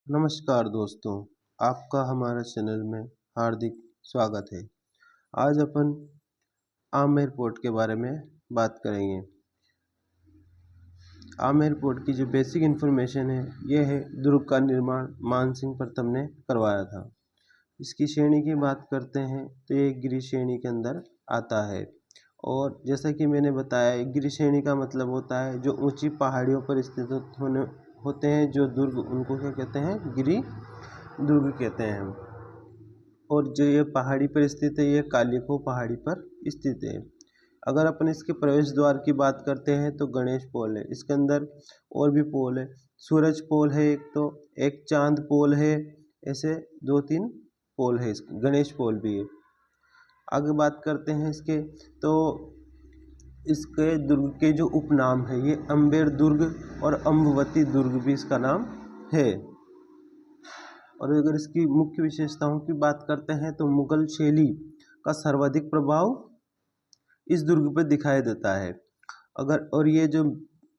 नमस्कार दोस्तों, आपका हमारे चैनल में हार्दिक स्वागत है। आज अपन आमेर फोर्ट के बारे में बात करेंगे। आमेर फोर्ट की जो बेसिक इन्फॉर्मेशन है ये है, दुर्ग का निर्माण मानसिंह प्रथम ने करवाया था। इसकी श्रेणी की बात करते हैं तो ये गिरि श्रेणी के अंदर आता है। और जैसा कि मैंने बताया, गिरि श्रेणी का मतलब होता है जो ऊंची पहाड़ियों पर स्थित होते हैं जो दुर्ग, उनको क्या कहते हैं? गिरि दुर्ग कहते हैं। और जो ये पहाड़ी पर स्थित है, ये कालिखो पहाड़ी पर स्थित है। अगर अपन इसके प्रवेश द्वार की बात करते हैं तो गणेश पोल है। इसके अंदर और भी पोल है, सूरज पोल है एक, तो एक चांद पोल है, ऐसे 2-3 पोल है। इसके गणेश पोल भी है। आगे बात करते हैं इसके, तो इसके दुर्ग के जो उपनाम है, ये अम्बेर दुर्ग और अम्बवती दुर्ग भी इसका नाम है। और अगर इसकी मुख्य विशेषताओं की बात करते हैं तो मुगल शैली का सर्वाधिक प्रभाव इस दुर्ग पर दिखाई देता है। और ये जो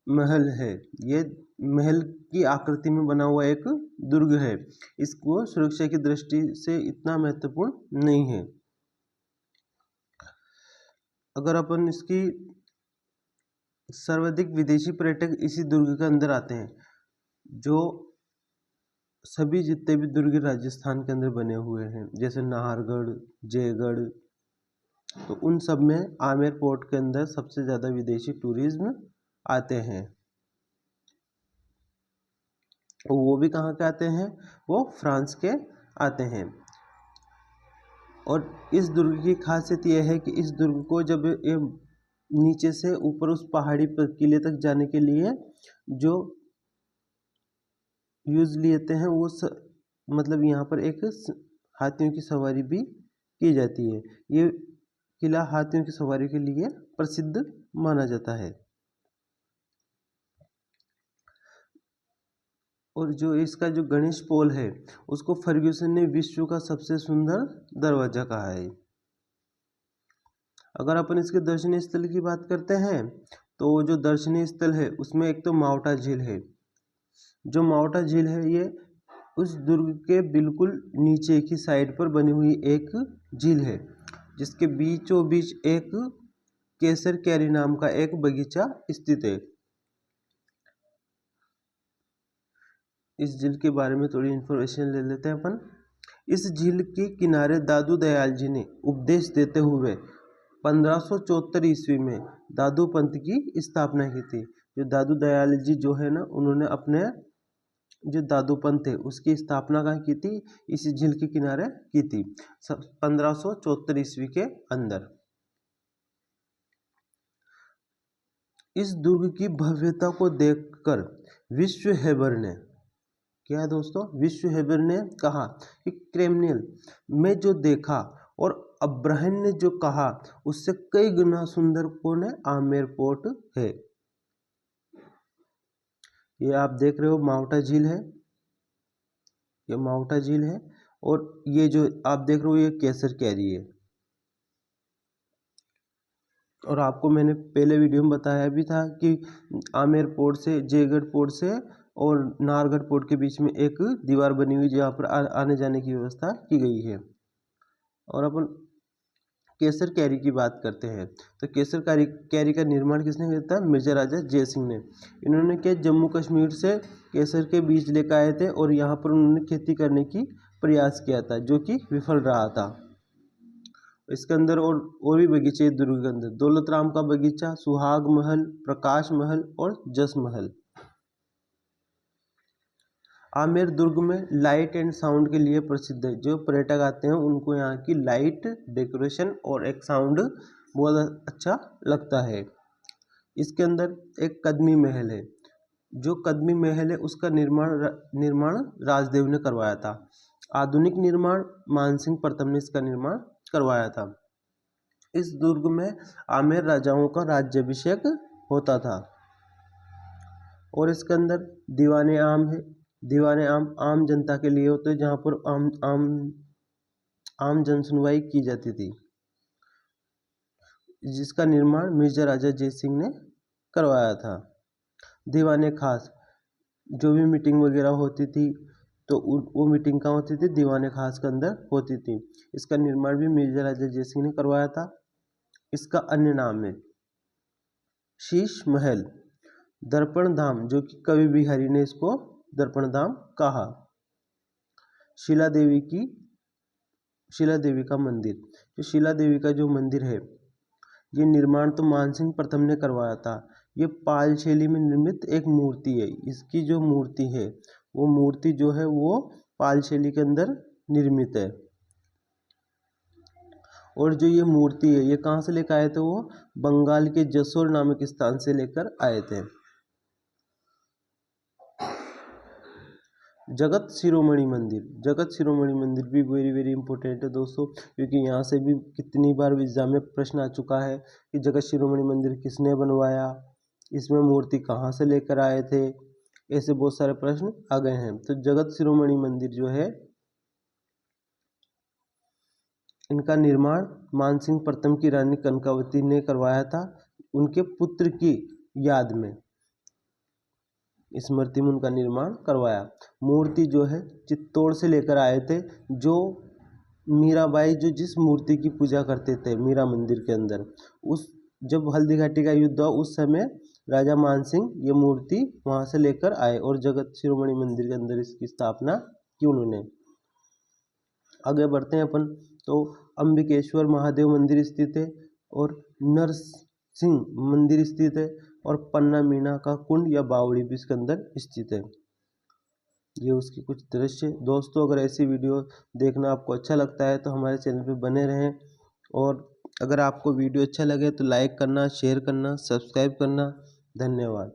महल है, ये महल की आकृति में बना हुआ एक दुर्ग है। इसको सुरक्षा की दृष्टि से इतना महत्वपूर्ण नहीं है। अगर अपन इसकी सर्वाधिक विदेशी पर्यटक इसी दुर्ग के अंदर आते हैं। जो सभी जितने भी दुर्ग राजस्थान के अंदर बने हुए हैं, जैसे नाहरगढ़, जयगढ़, तो उन सब में आमेर फोर्ट के अंदर सबसे ज़्यादा विदेशी टूरिज्म आते हैं। वो भी कहाँ के आते हैं? वो फ्रांस के आते हैं। और इस दुर्ग की खासियत यह है कि इस दुर्ग को जब ये नीचे से ऊपर उस पहाड़ी पर किले तक जाने के लिए जो यूज लेते हैं वो मतलब यहाँ पर एक हाथियों की सवारी भी की जाती है। ये किला हाथियों की सवारी के लिए प्रसिद्ध माना जाता है। और जो इसका जो गणेश पोल है, उसको फर्ग्यूसन ने विश्व का सबसे सुंदर दरवाजा कहा है। अगर अपन इसके दर्शनीय स्थल की बात करते हैं तो जो दर्शनीय स्थल है उसमें एक तो मावटा झील है। जो मावटा झील है, ये उस दुर्ग के बिल्कुल नीचे की साइड पर बनी हुई एक झील है, जिसके बीचों बीच एक केसर कैरी नाम का एक बगीचा स्थित है। इस झील के बारे में थोड़ी इन्फॉर्मेशन ले लेते हैं अपन। इस झील के किनारे दादू दयाल जी ने उपदेश देते हुए 1574 ईस्वी में दादू पंथ की स्थापना की थी। जो दादू दयाल जी जो है ना, उन्होंने अपने जो दादू पंथ है उसकी स्थापना कहाँ की थी? इसी झील के किनारे की थी, 1574 ईस्वी के अंदर। इस दुर्ग की भव्यता को देखकर विश्व हेबर ने, क्या है दोस्तों? विश्व हेबर ने कहा कि क्रेमनिल में जो देखा और अब्राहम ने जो कहा उससे कई गुना सुंदर कौन है? आमेर फोर्ट है। ये आप देख रहे हो मावटा झील है, ये मावटा झील है। और ये जो आप देख रहे हो ये केसर कैरी है। और आपको मैंने पहले वीडियो में बताया भी था कि आमेर फोर्ट से, जयगढ़ फोर्ट से और नाहरगढ़ फोर्ट के बीच में एक दीवार बनी हुई जहाँ पर आने जाने की व्यवस्था की गई है। और अपन केसर कैरी की बात करते हैं तो केसर कैरी का निर्माण किसने किया था? मिर्जा राजा जय सिंह ने। इन्होंने क्या, जम्मू कश्मीर से केसर के बीज लेकर आए थे और यहाँ पर उन्होंने खेती करने की प्रयास किया था, जो कि विफल रहा था। इसके अंदर और भी बगीचे दुर्ग के अंदर, दौलत राम का बगीचा, सुहाग महल, प्रकाश महल और जस महल। आमेर दुर्ग में लाइट एंड साउंड के लिए प्रसिद्ध है। जो पर्यटक आते हैं उनको यहाँ की लाइट, डेकोरेशन और एक साउंड बहुत अच्छा लगता है। इसके अंदर एक कदमी महल है। जो कदमी महल है उसका निर्माण राजदेव ने करवाया था। आधुनिक निर्माण मानसिंह प्रथम ने इसका निर्माण करवाया था। इस दुर्ग में आमेर राजाओं का राज्याभिषेक होता था। और इसके अंदर दीवाने आम है। दीवाने आम जनता के लिए होते हैं, जहाँ पर आम जन सुनवाई की जाती थी, जिसका निर्माण मिर्जा राजा जय सिंह ने करवाया था। दीवाने खास, जो भी मीटिंग वगैरह होती थी तो वो मीटिंग कहाँ होती थी? दीवाने खास के अंदर होती थी। इसका निर्माण भी मिर्जा राजा जयसिंह ने करवाया था। इसका अन्य नाम है शीश महल, दर्पण धाम, जो कि कवि बिहारी ने इसको दर्पण धाम कहा। शिला देवी का मंदिर, जो शिला देवी का जो मंदिर है, ये निर्माण तो मानसिंह प्रथम ने करवाया था। ये पाल शैली में निर्मित एक मूर्ति है। इसकी जो मूर्ति है, वो मूर्ति जो है वो पाल शैली के अंदर निर्मित है। और जो ये मूर्ति है, ये कहाँ से लेकर आए थे? वो बंगाल के जसोर नामक स्थान से लेकर आए थे। जगत शिरोमणि मंदिर, जगत शिरोमणि मंदिर भी वेरी इंपॉर्टेंट है दोस्तों, क्योंकि यहाँ से भी कितनी बार एग्जाम में प्रश्न आ चुका है कि जगत शिरोमणि मंदिर किसने बनवाया, इसमें मूर्ति कहाँ से लेकर आए थे, ऐसे बहुत सारे प्रश्न आ गए हैं। तो जगत शिरोमणि मंदिर जो है, इनका निर्माण मानसिंह प्रथम की रानी कनकावती ने करवाया था, उनके पुत्र की याद में, स्मृति में उनका निर्माण करवाया। मूर्ति जो है चित्तौड़ से लेकर आए थे, जो मीराबाई जो जिस मूर्ति की पूजा करते थे मीरा मंदिर के अंदर, उस जब हल्दी घाटी का युद्ध हुआ उस समय राजा मानसिंह ये मूर्ति वहां से लेकर आए और जगत शिरोमणि मंदिर के अंदर इसकी स्थापना की उन्होंने। आगे बढ़ते हैं अपन। तो अंबिकेश्वर महादेव मंदिर स्थित है और नरसिंह मंदिर स्थित है और पन्ना मीना का कुंड या बावड़ी भी इसके अंदर स्थित है। ये उसकी कुछ दृश्य। दोस्तों, अगर ऐसी वीडियो देखना आपको अच्छा लगता है तो हमारे चैनल पे बने रहें, और अगर आपको वीडियो अच्छा लगे तो लाइक करना, शेयर करना, सब्सक्राइब करना। धन्यवाद।